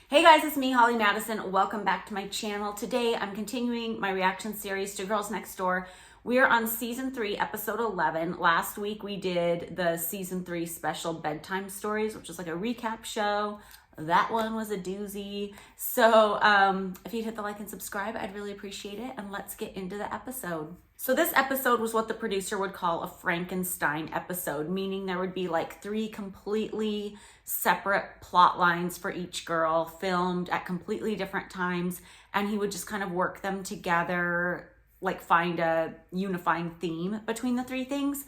Hey guys, it's me, Holly Madison. Welcome back to my channel. Today, I'm continuing my reaction series to Girls Next Door. We are on season 3, episode 11. Last week, we did the season 3 special bedtime stories, which is like a recap show. That one was a doozy. So if you'd hit the like and subscribe, I'd really appreciate it. And let's get into the episode. So this episode was what the producer would call a Frankenstein episode, meaning there would be like 3 completely separate plot lines for each girl, filmed at completely different times, and he would just kind of work them together, like find a unifying theme between the 3 things.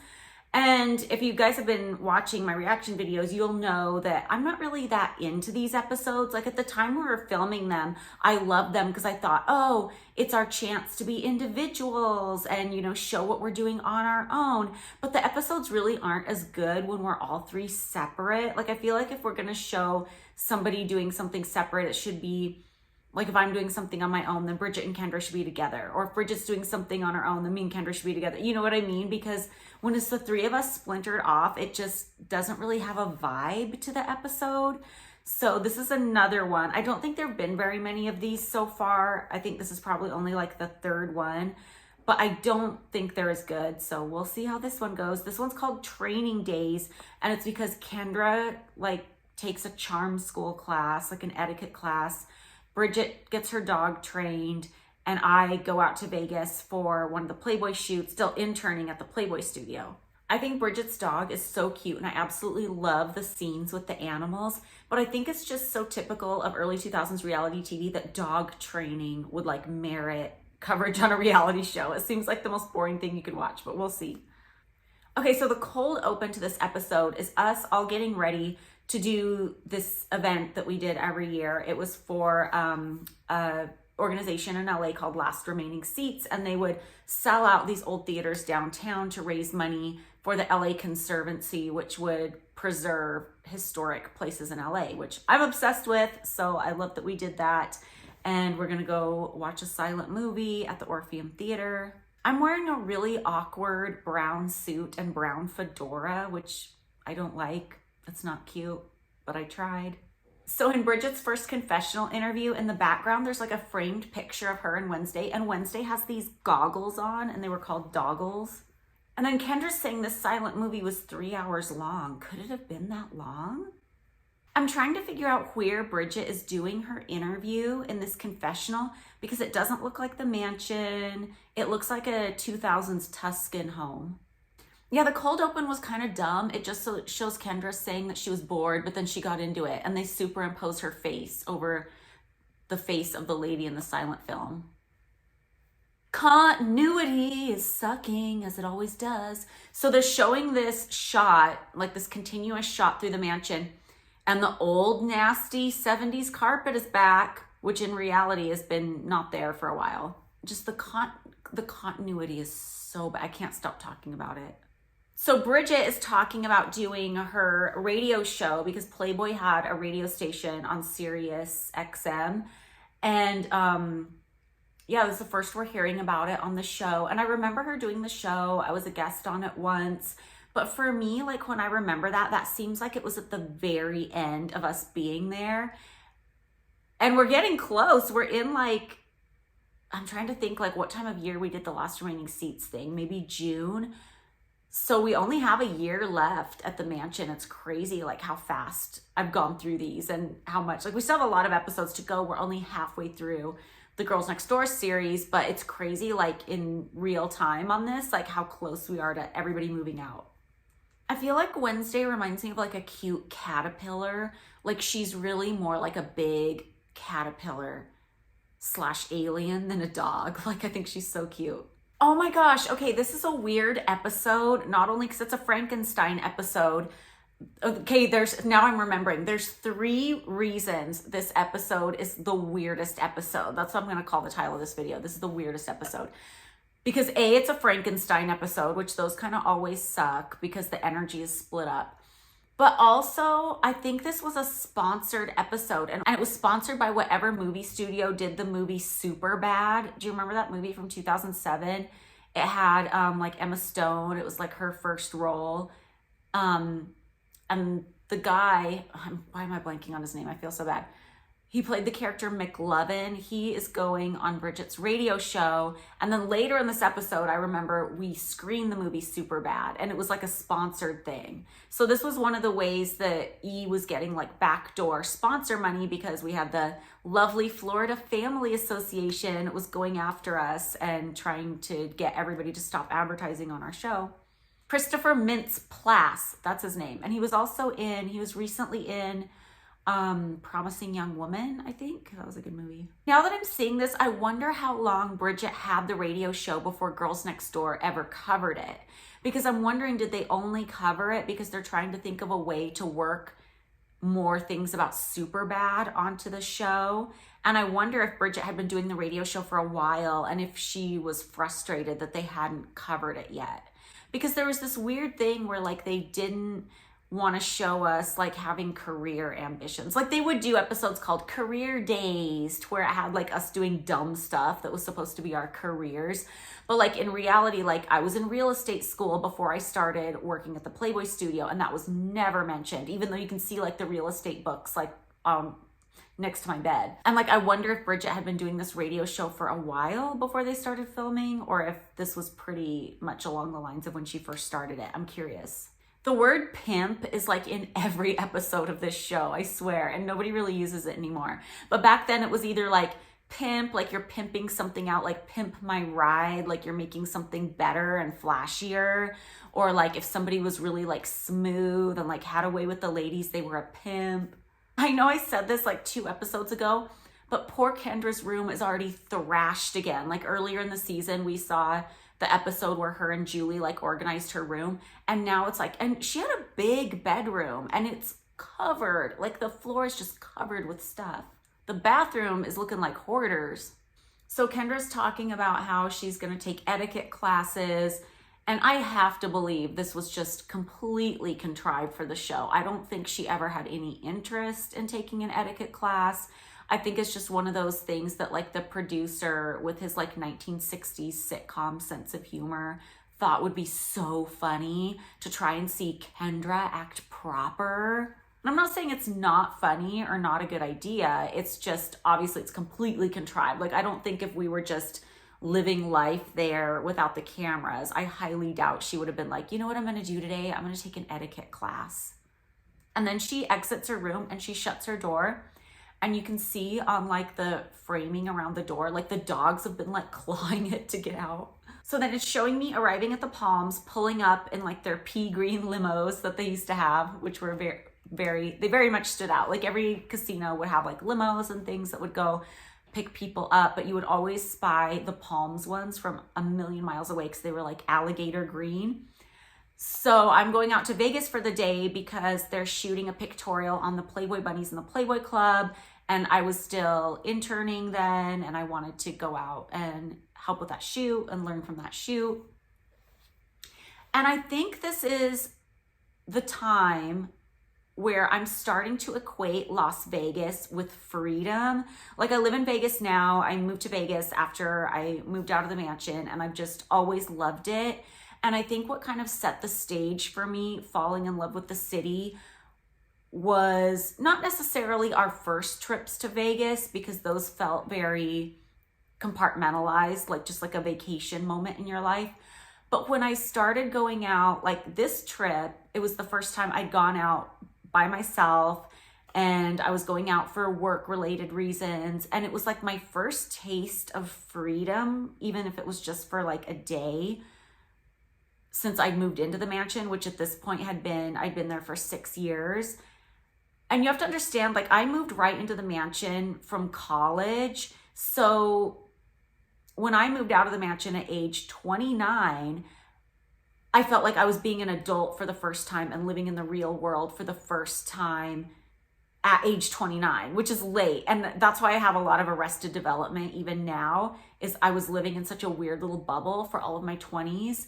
And if you guys have been watching my reaction videos, you'll know that I'm not really that into these episodes. Like at the time we were filming them, I loved them because I thought, oh, it's our chance to be individuals and, you know, show what we're doing on our own. But the episodes really aren't as good when we're all 3 separate. Like I feel like if we're going to show somebody doing something separate, it should be like if I'm doing something on my own, then Bridget and Kendra should be together. Or if Bridget's doing something on her own, then me and Kendra should be together. You know what I mean? Because when it's the 3 of us splintered off, it just doesn't really have a vibe to the episode. So this is another one. I don't think there have been very many of these so far. I think this is probably only like the 3rd one. But I don't think they're as good. So we'll see how this one goes. This one's called Training Days. And it's because Kendra like takes a charm school class, like an etiquette class. Bridget gets her dog trained, and I go out to Vegas for one of the Playboy shoots, still interning at the Playboy studio. I think Bridget's dog is so cute, and I absolutely love the scenes with the animals, but I think it's just so typical of early 2000s reality TV that dog training would like merit coverage on a reality show. It seems like the most boring thing you could watch, but we'll see. Okay, so the cold open to this episode is us all getting ready to do this event that we did every year. It was for a organization in LA called Last Remaining Seats, and they would sell out these old theaters downtown to raise money for the LA Conservancy, which would preserve historic places in LA, which I'm obsessed with. So I love that we did that. And we're gonna go watch a silent movie at the Orpheum Theater. I'm wearing a really awkward brown suit and brown fedora, which I don't like. It's not cute, but I tried. So in Bridget's first confessional interview, in the background, there's like a framed picture of her and Wednesday has these goggles on, and they were called doggles. And then Kendra's saying this silent movie was 3 hours long. Could it have been that long? I'm trying to figure out where Bridget is doing her interview in this confessional because it doesn't look like the mansion. It looks like a 2000s Tuscan home. Yeah, the cold open was kind of dumb. It just shows Kendra saying that she was bored, but then she got into it, and they superimpose her face over the face of the lady in the silent film. Continuity is sucking, as it always does. So they're showing this shot, like this continuous shot through the mansion, and the old nasty 70s carpet is back, which in reality has been not there for a while. Just the continuity is so bad. I can't stop talking about it. So Bridget is talking about doing her radio show because Playboy had a radio station on Sirius XM. And yeah, this is the first we're hearing about it on the show. And I remember her doing the show. I was a guest on it once. But for me, like when I remember that seems like it was at the very end of us being there. And we're getting close. We're in like, I'm trying to think like what time of year we did the Last Remaining Seats thing, maybe June. So we only have a year left at the mansion. It's crazy like how fast I've gone through these and how much, like we still have a lot of episodes to go. We're only halfway through the Girls Next Door series, but it's crazy like in real time on this, like how close we are to everybody moving out. I feel like Wednesday reminds me of like a cute caterpillar. Like she's really more like a big caterpillar / alien than a dog. Like I think she's so cute. Oh my gosh, okay, this is a weird episode, not only because it's a Frankenstein episode. Okay, now I'm remembering, there's 3 reasons this episode is the weirdest episode. That's what I'm gonna call the title of this video. This is the weirdest episode. Because A, it's a Frankenstein episode, which those kind of always suck because the energy is split up. But also, I think this was a sponsored episode, and it was sponsored by whatever movie studio did the movie Superbad. Do you remember that movie from 2007? It had like Emma Stone. It was like her first role. And the guy, why am I blanking on his name? I feel so bad. He played the character McLovin. He is going on Bridget's radio show. And then later in this episode, I remember we screened the movie Superbad, and it was like a sponsored thing. So this was one of the ways that E was getting like backdoor sponsor money, because we had the lovely Florida Family Association was going after us and trying to get everybody to stop advertising on our show. Christopher Mintz-Plasse, that's his name. And he was recently in Promising Young Woman, I think. That was a good movie. Now that I'm seeing this, I wonder how long Bridget had the radio show before Girls Next Door ever covered it. Because I'm wondering, did they only cover it because they're trying to think of a way to work more things about Superbad onto the show? And I wonder if Bridget had been doing the radio show for a while and if she was frustrated that they hadn't covered it yet. Because there was this weird thing where like they didn't want to show us like having career ambitions. Like they would do episodes called Career Dazed, where it had like us doing dumb stuff that was supposed to be our careers. But like in reality, like I was in real estate school before I started working at the Playboy studio, and that was never mentioned, even though you can see like the real estate books like next to my bed. And like I wonder if Bridget had been doing this radio show for a while before they started filming, or if this was pretty much along the lines of when she first started it. I'm curious. The word pimp is like in every episode of this show, I swear, and nobody really uses it anymore. But back then it was either like pimp, like you're pimping something out, like pimp my ride, like you're making something better and flashier, or like if somebody was really like smooth and like had a way with the ladies, they were a pimp. I know I said this like 2 episodes ago, but poor Kendra's room is already thrashed again. Like earlier in the season, we saw the episode where her and Julie like organized her room, and now it's like, and she had a big bedroom and it's covered, like the floor is just covered with stuff. The bathroom is looking like hoarders. So Kendra's talking about how she's going to take etiquette classes, and I have to believe this was just completely contrived for the show. I don't think she ever had any interest in taking an etiquette class. I think it's just one of those things that like the producer with his like 1960s sitcom sense of humor thought would be so funny to try and see Kendra act proper. And I'm not saying it's not funny or not a good idea. It's just, obviously it's completely contrived. Like I don't think if we were just living life there without the cameras, I highly doubt she would have been like, you know what I'm going to do today? I'm going to take an etiquette class. And then she exits her room and she shuts her door. And you can see on like the framing around the door, like the dogs have been like clawing it to get out. So then it's showing me arriving at the Palms, pulling up in like their pea green limos that they used to have, which were they very much stood out. Like every casino would have like limos and things that would go pick people up, but you would always spy the Palms ones from a million miles away because they were like alligator green. So I'm going out to Vegas for the day because they're shooting a pictorial on the Playboy bunnies in the Playboy Club. And I was still interning then, and I wanted to go out and help with that shoot and learn from that shoot. And I think this is the time where I'm starting to equate Las Vegas with freedom. Like I live in Vegas now. I moved to Vegas after I moved out of the mansion, and I've just always loved it. And I think what kind of set the stage for me falling in love with the city was not necessarily our first trips to Vegas, because those felt very compartmentalized, like just like a vacation moment in your life. But when I started going out, like this trip, it was the first time I'd gone out by myself, and I was going out for work-related reasons. And it was like my first taste of freedom, even if it was just for like a day, since I moved into the mansion, which at this point I'd been there for 6 years. And you have to understand, like I moved right into the mansion from college. So when I moved out of the mansion at age 29, I felt like I was being an adult for the first time and living in the real world for the first time at age 29, which is late. And that's why I have a lot of arrested development even now, is I was living in such a weird little bubble for all of my 20s.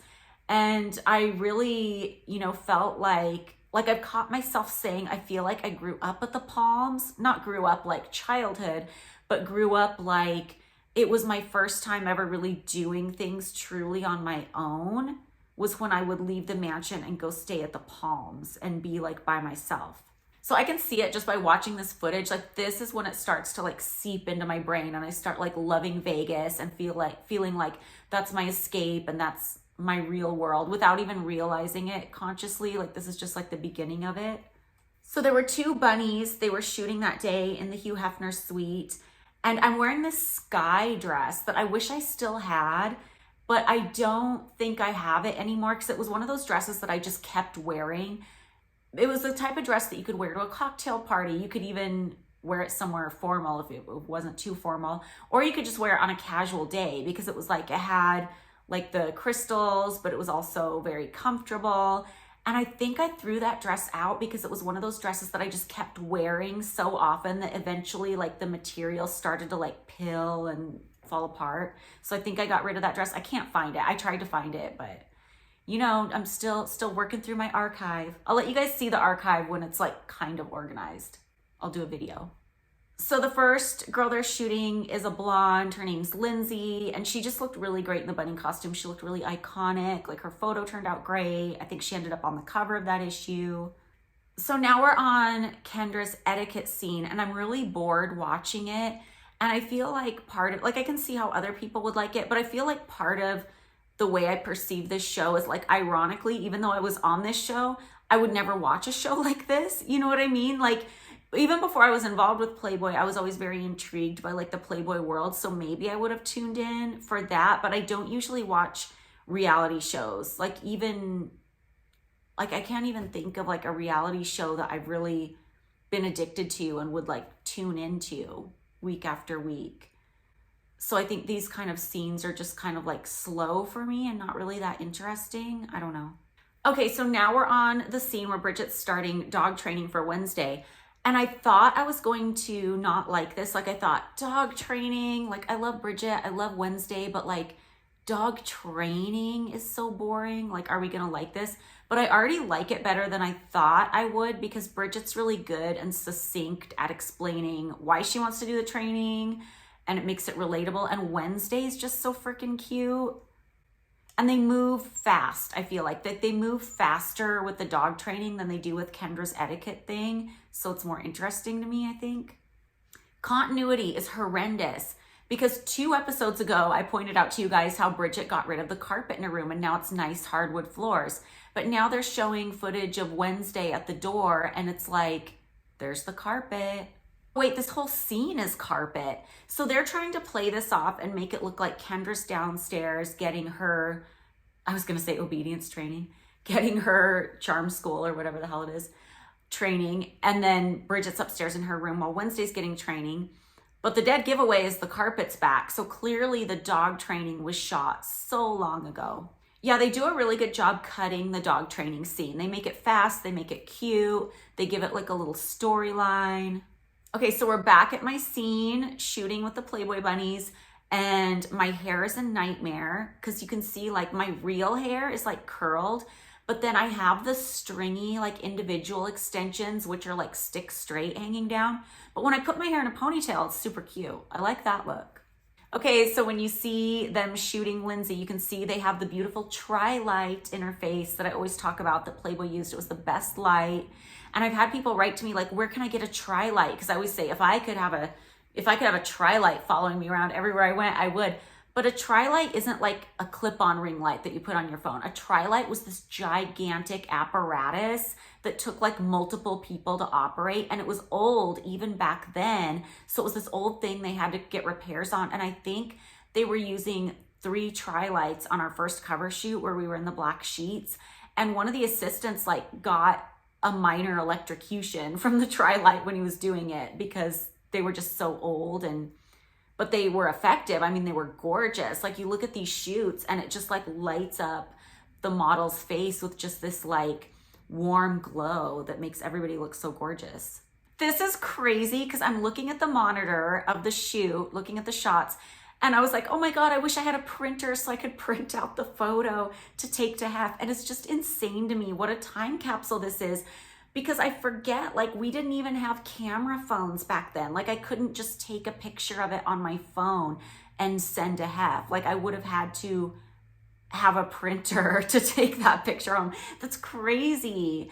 And I really, felt like I've caught myself saying, I feel like I grew up at the Palms, not grew up like childhood, but grew up like it was my first time ever really doing things truly on my own, was when I would leave the mansion and go stay at the Palms and be like by myself. So I can see it just by watching this footage. Like, this is when it starts to like seep into my brain, and I start like loving Vegas and feeling like that's my escape and that's my real world without even realizing it consciously. Like, this is just like the beginning of it. So there were 2 bunnies. They were shooting that day in the Hugh Hefner suite. And I'm wearing this sky dress that I wish I still had, but I don't think I have it anymore because it was one of those dresses that I just kept wearing. It was the type of dress that you could wear to a cocktail party. You could even wear it somewhere formal if it wasn't too formal, or you could just wear it on a casual day because it was like, it had like the crystals, but it was also very comfortable. And I think I threw that dress out because it was one of those dresses that I just kept wearing so often that eventually like the material started to like pill and fall apart. So I think I got rid of that dress. I can't find it. I tried to find it, but you know, I'm still working through my archive. I'll let you guys see the archive when it's like kind of organized. I'll do a video. So the first girl they're shooting is a blonde. Her name's Lindsay, and she just looked really great in the bunny costume. She looked really iconic. Like, her photo turned out great. I think she ended up on the cover of that issue. So now we're on Kendra's etiquette scene, and I'm really bored watching it. And I feel like part of, like, I can see how other people would like it, but I feel like part of the way I perceive this show is like, ironically, even though I was on this show, I would never watch a show like this. You know what I mean? Like, even before I was involved with Playboy, I was always very intrigued by like the Playboy world. So maybe I would have tuned in for that, but I don't usually watch reality shows. Like, even, like, I can't even think of like a reality show that I've really been addicted to and would like tune into week after week. So I think these kind of scenes are just kind of like slow for me and not really that interesting. I don't know. Okay, so now we're on the scene where Bridget's starting dog training for Wednesday. And I thought I was going to not like this. Like, I thought, dog training, like, I love Bridget, I love Wednesday, but like, dog training is so boring. Like, are we gonna like this? But I already like it better than I thought I would because Bridget's really good and succinct at explaining why she wants to do the training, and it makes it relatable. And Wednesday's just so freaking cute. And they move fast. I feel like that they move faster with the dog training than they do with Kendra's etiquette thing. So it's more interesting to me, I think. Continuity is horrendous because 2 episodes ago, I pointed out to you guys how Bridget got rid of the carpet in her room and now it's nice hardwood floors. But now they're showing footage of Wednesday at the door and it's like, there's the carpet. Wait, this whole scene is carpet. So they're trying to play this off and make it look like Kendra's downstairs getting her, I was gonna say obedience training, getting her charm school or whatever the hell it is, training. And then Bridget's upstairs in her room while Wednesday's getting training. But the dead giveaway is the carpet's back. So clearly the dog training was shot so long ago. Yeah, they do a really good job cutting the dog training scene. They make it fast, they make it cute, they give it like a little storyline. Okay, so we're back at my scene shooting with the Playboy bunnies, and my hair is a nightmare because you can see like my real hair is like curled, but then I have the stringy like individual extensions which are like stick straight hanging down. But when I put my hair in a ponytail, it's super cute. I like that look. Okay, so when you see them shooting Lindsay, you can see they have the beautiful tri-light in her face that I always talk about that Playboy used. It was the best light. And I've had people write to me like, where can I get a tri-light? Because I always say, if I could have a tri-light following me around everywhere I went, I would. But a tri-light isn't like a clip-on ring light that you put on your phone. A tri-light was this gigantic apparatus that took like multiple people to operate, and it was old even back then. So it was this old thing they had to get repairs on. And I think they were using 3 tri-lights on our first cover shoot where we were in the black sheets. And one of the assistants like got a minor electrocution from the tri-light when he was doing it because they were just so old, but they were effective. I mean, they were gorgeous. Like, you look at these shoots and it just like lights up the model's face with just this like warm glow that makes everybody look so gorgeous. This is crazy because I'm looking at the monitor of the shoot, looking at the shots, and I was like, oh my God, I wish I had a printer so I could print out the photo to take to Hef. And it's just insane to me what a time capsule this is, because I forget, like, we didn't even have camera phones back then. Like, I couldn't just take a picture of it on my phone and send to Hef. Like, I would have had to have a printer to take that picture home. That's crazy.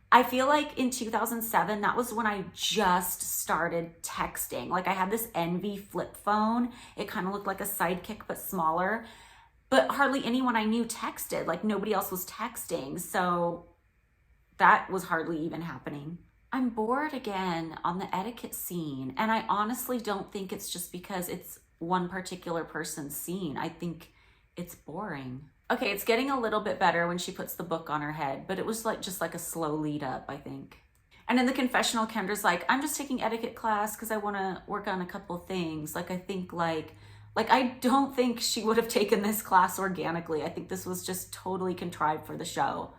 I feel like in 2007, that was when I just started texting. Like I had this Envy flip phone. It kind of looked like a Sidekick, but smaller. But hardly anyone I knew texted. Like nobody else was texting. So that was hardly even happening. I'm bored again on the etiquette scene. And I honestly don't think it's just because it's one particular person's scene. I think it's boring. Okay, it's getting a little bit better when she puts the book on her head, but it was like just like a slow lead up, I think. And in the confessional, Kendra's like, I'm just taking etiquette class because I want to work on a couple things. Like, I think like I don't think she would have taken this class organically. I think this was just totally contrived for the show.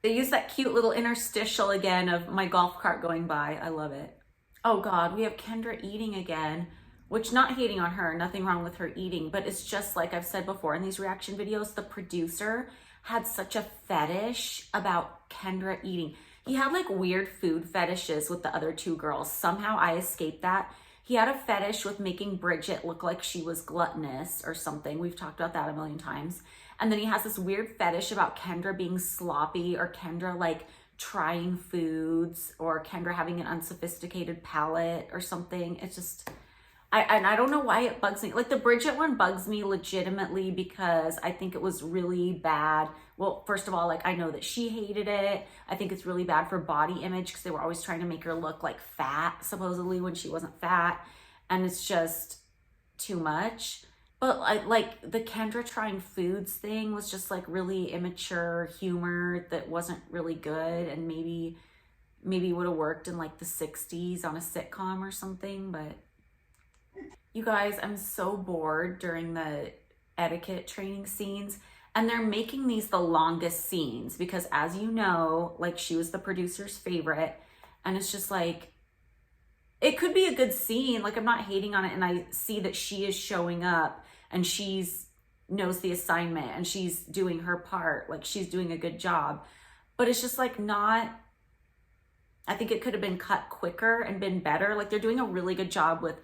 They use that cute little interstitial again of my golf cart going by. I love it. Oh God, we have Kendra eating again. Which, not hating on her, nothing wrong with her eating, but it's just like I've said before in these reaction videos, the producer had such a fetish about Kendra eating. He had like weird food fetishes with the other two girls. Somehow I escaped that. He had a fetish with making Bridget look like she was gluttonous or something. We've talked about that a million times. And then he has this weird fetish about Kendra being sloppy or Kendra like trying foods or Kendra having an unsophisticated palate or something. It's just... And I don't know why it bugs me. Like the Bridget one bugs me legitimately because I think it was really bad. Well, first of all, like I know that she hated it. I think it's really bad for body image because they were always trying to make her look like fat, supposedly, when she wasn't fat. And it's just too much. But like the Kendra trying foods thing was just like really immature humor that wasn't really good and maybe would have worked in like the 60s on a sitcom or something, but... You guys, I'm so bored during the etiquette training scenes, and they're making these the longest scenes because, as you know, like she was the producer's favorite, and it's just like, it could be a good scene. Like I'm not hating on it, and I see that she is showing up and knows the assignment and she's doing her part. Like she's doing a good job, but it's just like not, I think it could have been cut quicker and been better. Like they're doing a really good job with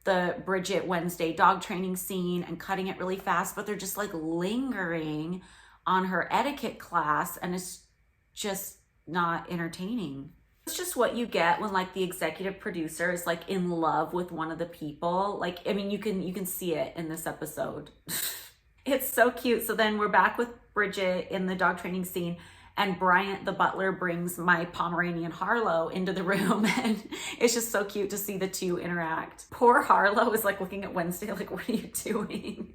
the Bridget Wednesday dog training scene and cutting it really fast, but they're just like lingering on her etiquette class and it's just not entertaining. It's just what you get when like the executive producer is like in love with one of the people. Like, I mean, you can see it in this episode. It's so cute. So then we're back with Bridget in the dog training scene. And Bryant, the butler, brings my Pomeranian Harlow into the room. And it's just so cute to see the two interact. Poor Harlow is like looking at Wednesday like, what are you doing?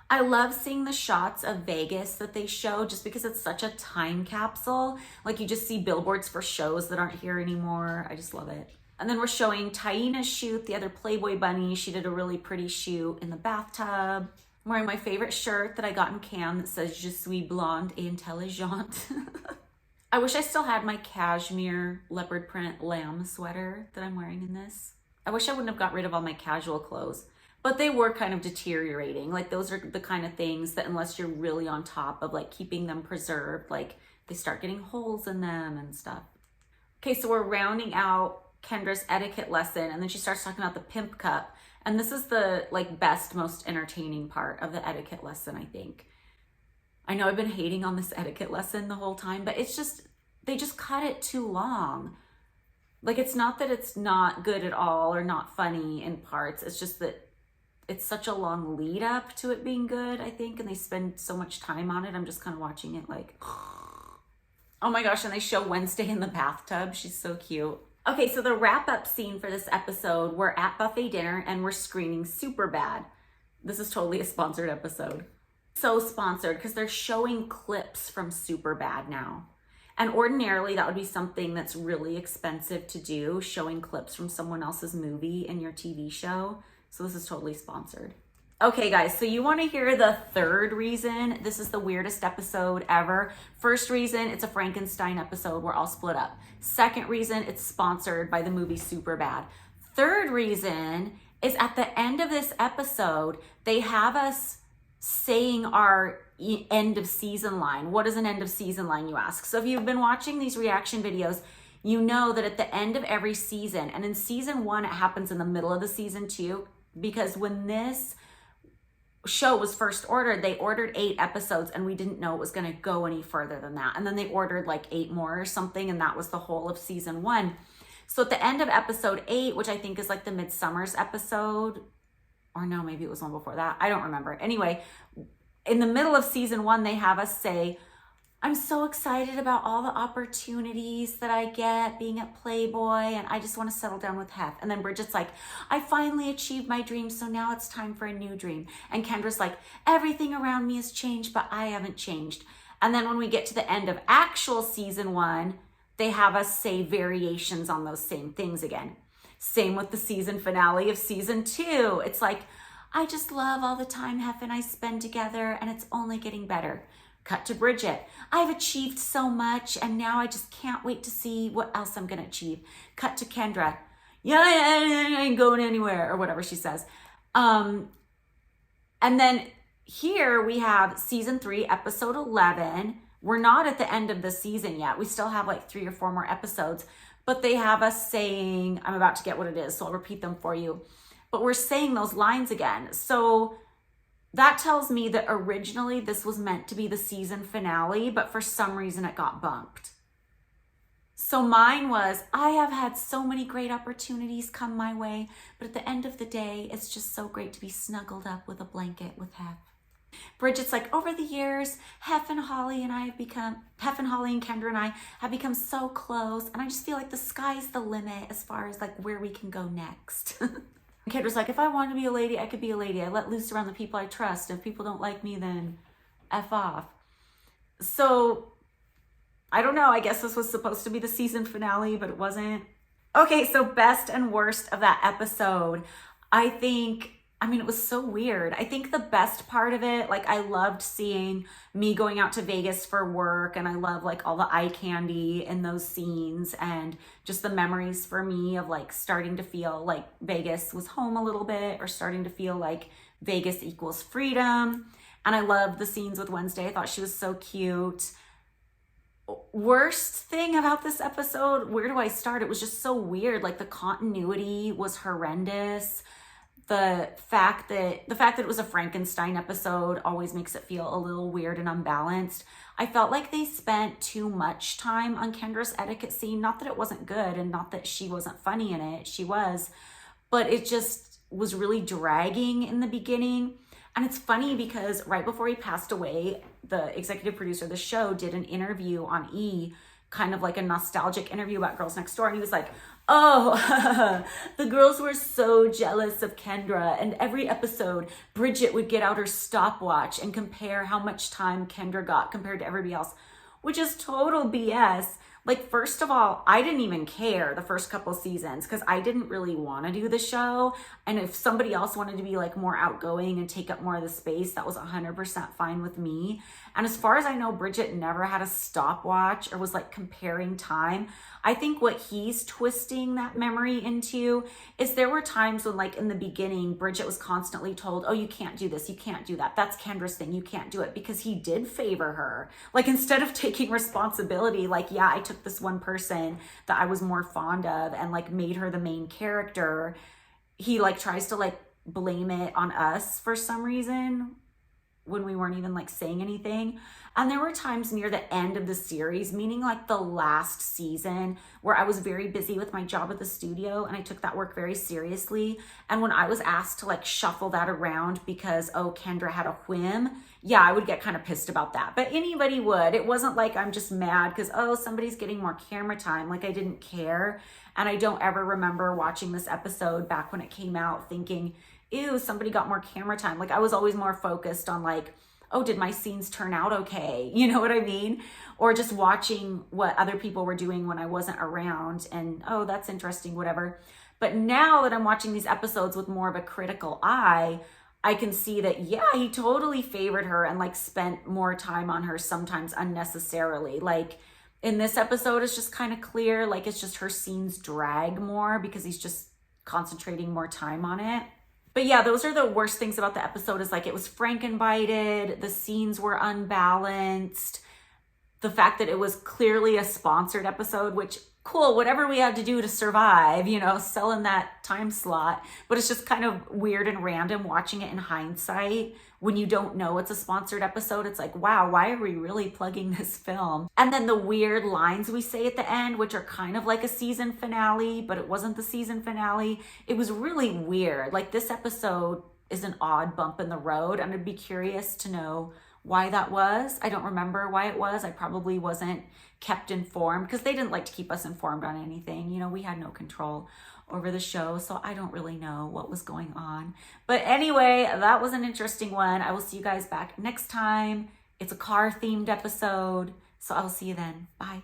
I love seeing the shots of Vegas that they show just because it's such a time capsule. Like you just see billboards for shows that aren't here anymore. I just love it. And then we're showing Taina's shoot, the other Playboy bunny. She did a really pretty shoot in the bathtub. I'm wearing my favorite shirt that I got in Cannes that says Je suis blonde et intelligente. I wish I still had my cashmere leopard print lamb sweater that I'm wearing in this. I wish I wouldn't have got rid of all my casual clothes, but they were kind of deteriorating. Like those are the kind of things that unless you're really on top of like keeping them preserved, like they start getting holes in them and stuff. Okay, so we're rounding out Kendra's etiquette lesson and then she starts talking about the pimp cup. And this is the like best, most entertaining part of the etiquette lesson, I think. I know I've been hating on this etiquette lesson the whole time, but it's just, they just cut it too long. Like it's not that it's not good at all or not funny in parts. It's just that it's such a long lead up to it being good, I think. And they spend so much time on it. I'm just kind of watching it like, oh my gosh. And they show Wednesday in the bathtub. She's so cute. Okay, so the wrap-up scene for this episode, we're at buffet dinner and we're screening Superbad. This is totally a sponsored episode. So sponsored because they're showing clips from Superbad now. And ordinarily that would be something that's really expensive to do, showing clips from someone else's movie in your TV show. So this is totally sponsored. Okay guys, so you want to hear the third reason this is the weirdest episode ever. First reason, it's a Frankenstein episode. We're all split up. Second reason, it's sponsored by the movie Superbad. Third reason is at the end of this episode, they have us saying our end of season line. What is an end of season line, you ask? So if you've been watching these reaction videos, you know that at the end of every season, and in season 1, it happens in the middle of the season too, because when this show was first ordered, they ordered 8 episodes and we didn't know it was going to go any further than that. And then they ordered like 8 more or something, and that was the whole of season 1. So at the end of episode 8, which I think is like the Midsummer's episode, or no, maybe it was one before that, I don't remember. Anyway, in the middle of season 1, they have us say, I'm so excited about all the opportunities that I get being at Playboy, and I just want to settle down with Hef. And then Bridget's like, I finally achieved my dream, so now it's time for a new dream. And Kendra's like, everything around me has changed, but I haven't changed. And then when we get to the end of actual season 1, they have us say variations on those same things again. Same with the season finale of season 2. It's like, I just love all the time Hef and I spend together, and it's only getting better. Cut to Bridget. I've achieved so much, and now I just can't wait to see what else I'm going to achieve. Cut to Kendra. Yeah, I ain't going anywhere, or whatever she says. And then here we have season 3, episode 11. We're not at the end of the season yet. We still have like 3 or 4 more episodes, but they have us saying, I'm about to get what it is, so I'll repeat them for you. But we're saying those lines again. So that tells me that originally this was meant to be the season finale, but for some reason it got bumped. So mine was, I have had so many great opportunities come my way, but at the end of the day, it's just so great to be snuggled up with a blanket with Hef. Bridget's like, over the years, Hef and Holly and Kendra and I have become so close, and I just feel like the sky's the limit as far as like where we can go next. Kendra's like, if I wanted to be a lady, I could be a lady. I let loose around the people I trust. If people don't like me, then F off. So, I don't know. I guess this was supposed to be the season finale, but it wasn't. Okay, so best and worst of that episode. It was so weird. I think the best part of it, like I loved seeing me going out to Vegas for work, and I love like all the eye candy in those scenes, and just the memories for me of like starting to feel like Vegas was home a little bit, or starting to feel like Vegas equals freedom. And I loved the scenes with Wednesday. I thought she was so cute. Worst thing about this episode, where do I start? It was just so weird. Like the continuity was horrendous. The fact that it was a Frankenstein episode always makes it feel a little weird and unbalanced. I felt like they spent too much time on Kendra's etiquette scene. Not that it wasn't good, and not that she wasn't funny in it. She was. But it just was really dragging in the beginning. And it's funny because right before he passed away, the executive producer of the show did an interview on E! Kind of like a nostalgic interview about Girls Next Door. And he was like, oh, the girls were so jealous of Kendra. And every episode, Bridget would get out her stopwatch and compare how much time Kendra got compared to everybody else, which is total BS. Like, first of all, I didn't even care the first couple seasons because I didn't really want to do the show. And if somebody else wanted to be like more outgoing and take up more of the space, that was 100% fine with me. And as far as I know, Bridget never had a stopwatch or was like comparing time. I think what he's twisting that memory into is there were times when, like in the beginning, Bridget was constantly told, oh, you can't do this, you can't do that. That's Kendra's thing, you can't do it, because he did favor her. Like, instead of taking responsibility, like, yeah, I took this one person that I was more fond of and like made her the main character, he like tries to like blame it on us for some reason when we weren't even like saying anything. And there were times near the end of the series, meaning like the last season, where I was very busy with my job at the studio and I took that work very seriously. And when I was asked to like shuffle that around because, oh, Kendra had a whim, yeah, I would get kind of pissed about that. But anybody would. It wasn't like I'm just mad because, oh, somebody's getting more camera time. Like, I didn't care. And I don't ever remember watching this episode back when it came out thinking, ew, somebody got more camera time. Like, I was always more focused on like, oh, did my scenes turn out okay? You know what I mean? Or just watching what other people were doing when I wasn't around and, oh, that's interesting, whatever. But now that I'm watching these episodes with more of a critical eye, I can see that, yeah, he totally favored her and like spent more time on her, sometimes unnecessarily. Like in this episode, it's just kind of clear, like it's just her scenes drag more because he's just concentrating more time on it. But yeah, those are the worst things about the episode, is like it was Frankenbited, the scenes were unbalanced, the fact that it was clearly a sponsored episode, which cool, whatever we had to do to survive, you know, selling that time slot. But it's just kind of weird and random watching it in hindsight. When you don't know it's a sponsored episode, it's like, wow, why are we really plugging this film? And then the weird lines we say at the end, which are kind of like a season finale, but it wasn't the season finale. It was really weird. Like, this episode is an odd bump in the road. I'm gonna be curious to know why that was. I don't remember why it was. I probably wasn't kept informed because they didn't like to keep us informed on anything. You know, we had no control over the show, so I don't really know what was going on. But anyway, that was an interesting one. I will see you guys back next time. It's a car themed episode, so I'll see you then. Bye.